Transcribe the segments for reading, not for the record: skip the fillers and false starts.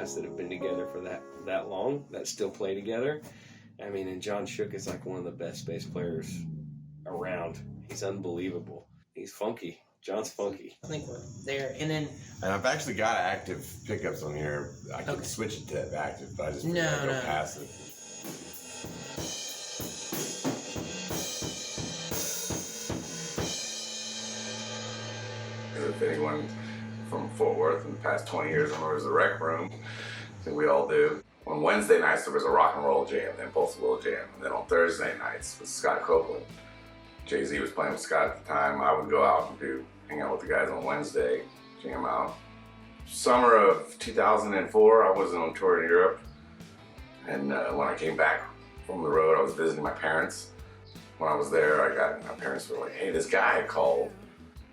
guys that have been together for that long that still play together. I mean, and John Shook is like one of the best bass players around. He's unbelievable. He's funky. John's funky. I think we're there. And then... And I've actually got active pickups on here. I can switch it to active, but I just go passive. If anyone from Fort Worth in the past 20 years remembers the Rec Room, I think we all do. On Wednesday nights, there was a rock and roll jam, then Pulse Will Jam. And then on Thursday nights with Scott Copeland. Jay-Z was playing with Scott at the time. I would go out and hang out with the guys on Wednesday, jam out. Summer of 2004, I wasn't on tour in Europe. And when I came back from the road, I was visiting my parents. When I was there, my parents were like, hey, this guy called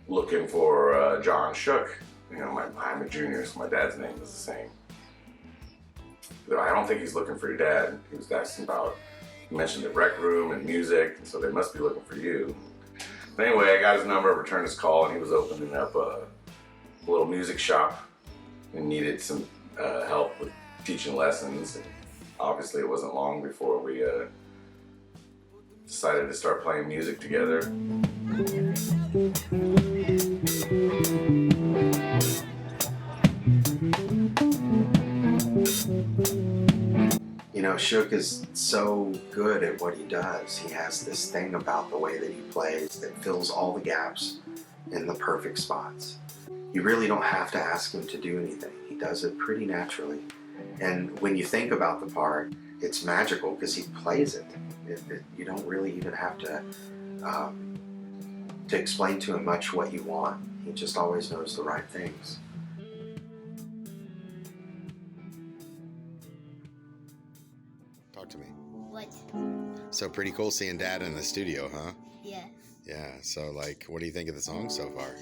looking for John Shook. You know, I'm a junior, so my dad's name was the same. I don't think he's looking for your dad. He was asking about, he mentioned the Rec Room and music, so they must be looking for you. But anyway, I got his number, returned his call, and he was opening up a little music shop and needed some help with teaching lessons. And obviously, it wasn't long before we decided to start playing music together. You know, Shook is so good at what he does. He has this thing about the way that he plays that fills all the gaps in the perfect spots. You really don't have to ask him to do anything. He does it pretty naturally. And when you think about the part, it's magical because he plays it. You don't really even have to explain to him much what you want. He just always knows the right things. Talk to me. What? So pretty cool seeing Dad in the studio, huh? Yes. Yeah, so like, what do you think of the song so far?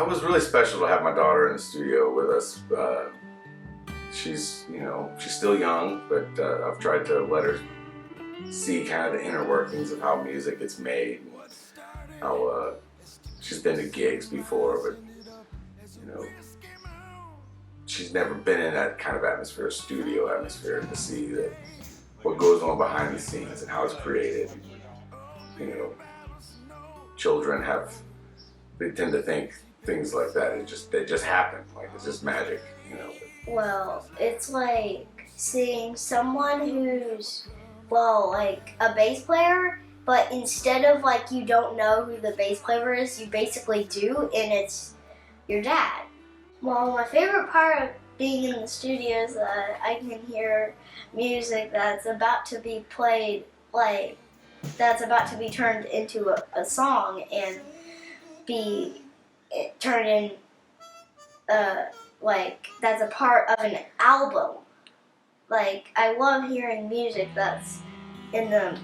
It was really special to have my daughter in the studio with us. She's still young, but I've tried to let her see kind of the inner workings of how music gets made. How she's been to gigs before, but she's never been in that kind of atmosphere, studio atmosphere, to see that what goes on behind the scenes and how it's created. Children they tend to think things like that. They just happen. Like it's just magic, Well, it's like seeing someone who's, like a bass player, but instead of like you don't know who the bass player is, you basically do, and it's your dad. Well, my favorite part of being in the studio is that I can hear music that's about to be played, like that's about to be turned into a song and be turned in, like that's a part of an album. Like I love hearing music that's in the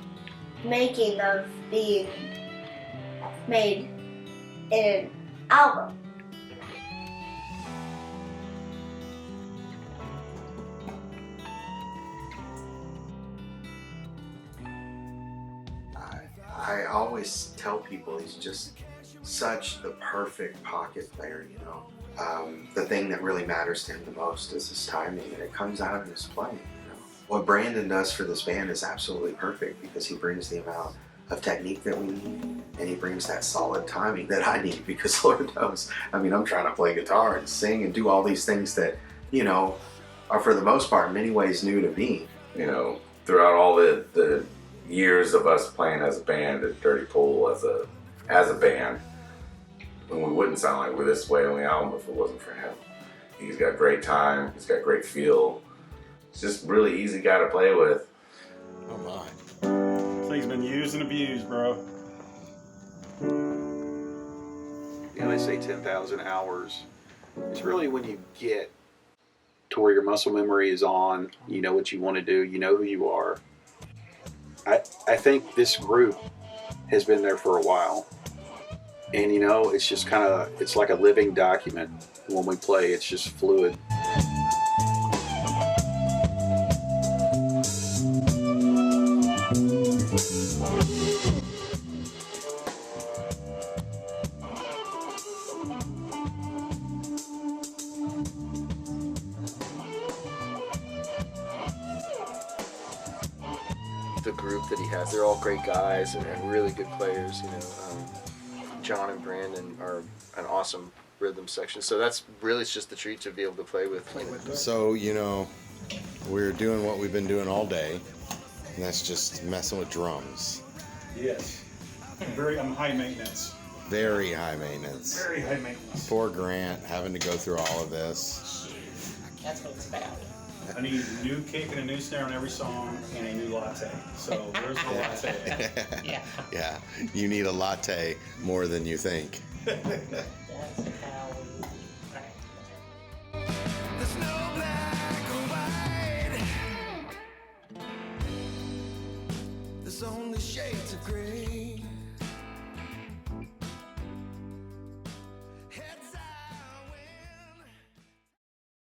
making of being made in an album. I always tell people he's just such the perfect pocket player, The thing that really matters to him the most is his timing, and it comes out in his playing, What Brandon does for this band is absolutely perfect because he brings the amount of technique that we need, and he brings that solid timing that I need because Lord knows, I'm trying to play guitar and sing and do all these things that, are for the most part in many ways new to me. Throughout all the years of us playing as a band at Dirty Pool as a band, when we wouldn't sound like we're this way on the album if it wasn't for him. He's got great time, he's got great feel. He's just a really easy guy to play with. Oh my. This thing's been used and abused, bro. They say 10,000 hours. It's really when you get to where your muscle memory is on, you know what you want to do, you know who you are. I think this group has been there for a while. And it's just it's like a living document. When we play, it's just fluid. the group that he has. They're all great guys and really good players. John and Brandon are an awesome rhythm section. So that's really it's just a treat to be able to play with. So, we're doing what we've been doing all day, and that's just messing with drums. Yes. I'm high maintenance. Very high maintenance. Very high maintenance. Poor Grant having to go through all of this. That's what it's about. I need a new kick and a new snare on every song and a new latte. So where's the latte? Yeah. Yeah, you need a latte more than you think. That's how we practice. There's no black or white. There's only shades of gray.